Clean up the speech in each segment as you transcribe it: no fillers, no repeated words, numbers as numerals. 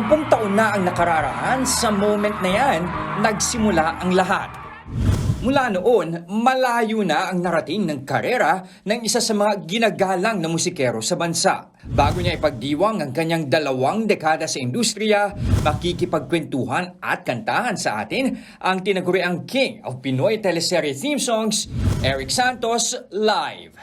10 taon na ang nakararaan sa moment na yan, nagsimula ang lahat. Mula noon, malayo na ang narating ng karera ng isa sa mga ginagalang na musikero sa bansa. Bago niya ipagdiwang ang kanyang 2 dekada sa industriya, makikipagkwentuhan at kantahan sa atin ang tinaguriang King of Pinoy teleserye theme songs, Eric Santos, live.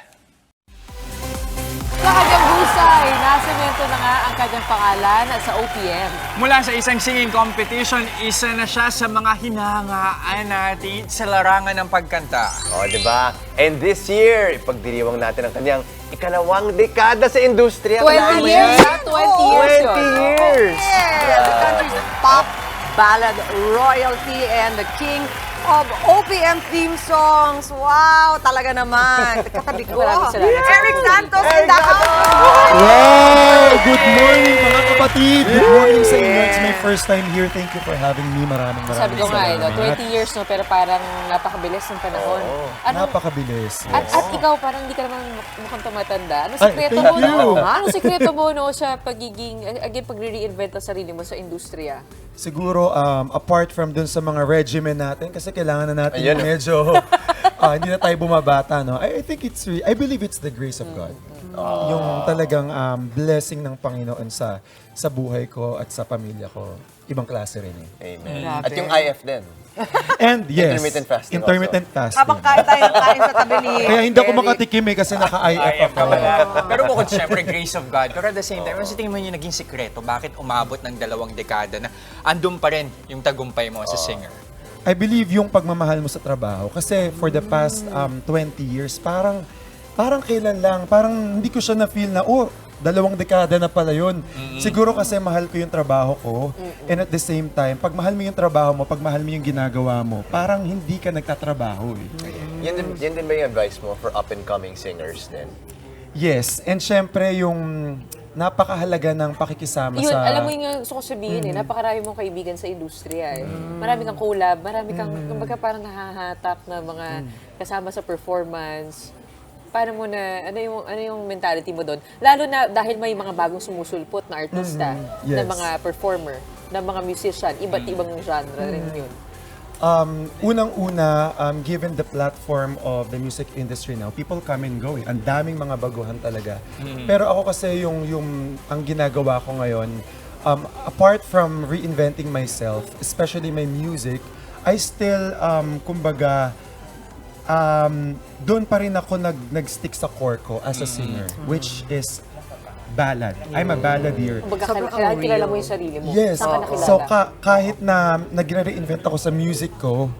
Sa kanyang husay, nasemento na nga ang kanyang pangalan sa OPM. Mula sa isang singing competition, isa na siya sa mga hinahangaan natin sa larangan ng pagkanta. O, di ba? And this year, ipagdiriwang natin ang kanyang ikalawang dekada sa industriya. 20 years, ha? 20 years yun. 20 years! The country's pop ballad royalty and the king of OPM theme songs. Wow, talaga naman. Katabi ko. Oh, Eric Santos in the house. Wow! Good morning mga kapatid! Good morning sa inyo. It's my first time here. Thank you for having me. Maraming Sabi ko nga, no, salamat. 20 years, no, pero parang napakabilis ng panahon. Napakabilis. At ikaw, parang hindi ka naman mukhang tumatanda. Anong Ay, sikreto thank mo, no? you. Anong sikreto mo, no, sa pagiging, again, pag-re-reinvent ang sarili mo sa industriya? Siguro, apart from dun sa mga regimen natin, kasi kailangan na natin Ayan, yung medyo, hindi na tayo bumabata, no? I think it's, I believe it's the grace of God. Yung talagang blessing ng Panginoon sa buhay ko at sa pamilya ko. Ibang klase rin eh. Amen. Grabe. At yung IF din. And yes, Intermittent fasting intermittent fasting. Habang kain tayo kain sa tabi ni Kaya hindi ako Eric. makatikim eh kasi naka-IF ako. Pero bukod siyempre, grace of God. Pero at the same time, ano sa tingin mo yung naging sikreto? Bakit umabot ng 2 dekada na andun pa rin yung tagumpay mo sa singer? I believe yung pagmamahal mo sa trabaho. Kasi for the past 20 years, parang kailan lang, parang hindi ko siya na-feel na, 2 dekada na pala yun. Siguro kasi mahal ko yung trabaho ko. And at the same time, pag mahal mo yung trabaho mo, pag mahal mo yung ginagawa mo, parang hindi ka nagtatrabaho eh. Yan din ba yung advice mo for up-and-coming singers din? Yes, and syempre yung napakahalaga ng pakikisama Yun, sa... alam mo yung gusto ko sabihin napakarami mong kaibigan sa industriya eh. Marami kang collab, marami kang, kumbaga parang nahahatak na mga kasama sa performance. Paano mo na, ano yung mentality mo doon? Lalo na dahil may mga bagong sumusulpot na artista, Yes. na mga performer, na mga musician, iba't ibang genre rin yun. Unang-una, given the platform of the music industry now, people come and go eh. Ang daming mga baguhan talaga. Pero ako kasi yung ang ginagawa ko ngayon, apart from reinventing myself, especially my music, I still, kumbaga, doon pa rin ako nag-stick sa core ko as a singer, which is ballad. I'm a balladeer. Kumbaga, Sobrang kilala real. mo yung sarili mo. Yes. Saan ka nakilala? So kahit na nagre-reinvent ako sa music ko,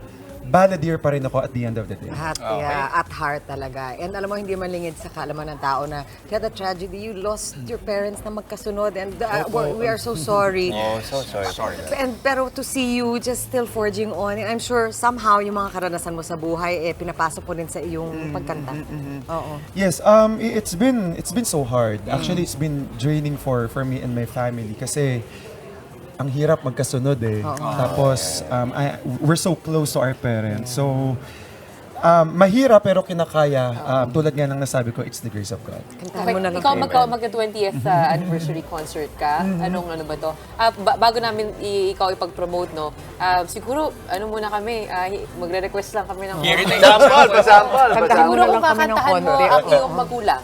balladeer pa rin ako at the end of the day. At heart talaga. And alam mo, hindi malingid sa kaalaman ng tao na you had a tragedy, you lost your parents na magkasunod and we are so sorry. Oh, so sorry. Pero to see you just still forging on, and I'm sure somehow yung mga karanasan mo sa buhay, pinapasok po din sa iyong pagkanta. Oo. Yes, it's been so hard. Actually, it's been draining for me and my family kasi ang hirap magkasunod eh. Tapos we're so close to our parents. So mahirap pero kinakaya. Tulad nga ng nasabi ko, it's the grace of God. Kantahan mo na lang. Ikaw magka-20th anniversary concert ka. Anong ano ba to? Bago namin ikaw ipag-promote, no? Siguro, muna kami, magre-request lang kami ng... Sample! Siguro na kung lang kami ng kakantahan mo konti. ang iyong magulang.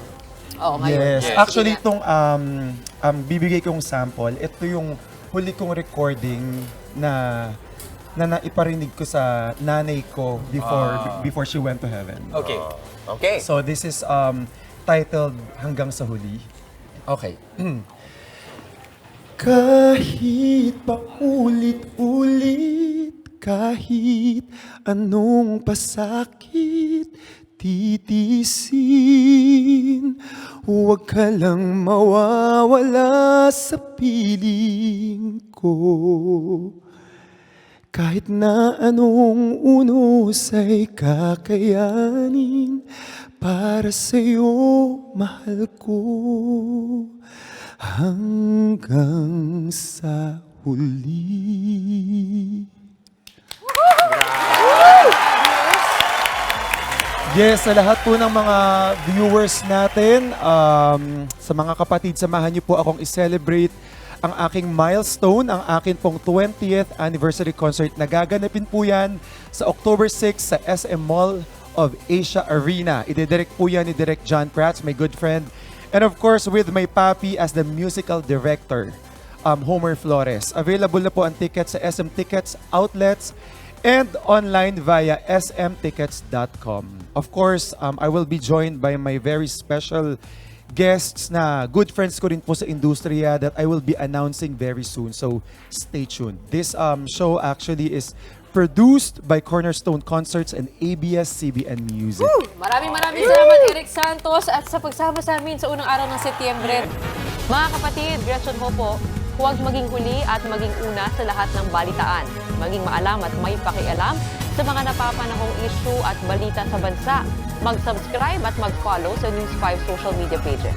Oo, ngayon. Yes. Sige Actually, nga. itong bibigay kong sample, ito yung huli kong recording na naiparinig ko sa nanay ko before she went to heaven. Okay. Okay. So this is titled Hanggang sa Huli. Okay. Kahit pa ulit-ulit, kahit anong pasakit, titisin, huwag ka lang mawawala sa piling ko. Kahit na anong unos ay kakayanin, para sa'yo, mahal ko, hanggang sa huli. Yes, sa lahat po ng mga viewers natin, sa mga kapatid, samahan niyo po akong i-celebrate ang aking milestone, ang akin pong 20th anniversary concert na gaganapin po yan sa October 6 sa SM Mall of Asia Arena. Ididirect po yan ni Direct John Prats, my good friend. And of course, with my papi as the musical director, Homer Flores. Available na po ang tickets sa SM Tickets outlets and online via smtickets.com. Of course, I will be joined by my very special guests na good friends ko rin po sa industriya that I will be announcing very soon. So, stay tuned. This show actually is produced by Cornerstone Concerts and ABS-CBN Music. Maraming salamat, Eric Santos, at sa pagsama sa amin sa unang araw ng Setyembre. Mga kapatid, Gretchen Hopo, huwag maging huli at maging una sa lahat ng balitaan. Maging maalam at may pakialam sa mga napapanahong issue at balita sa bansa. Mag-subscribe at mag-follow sa News 5 social media pages.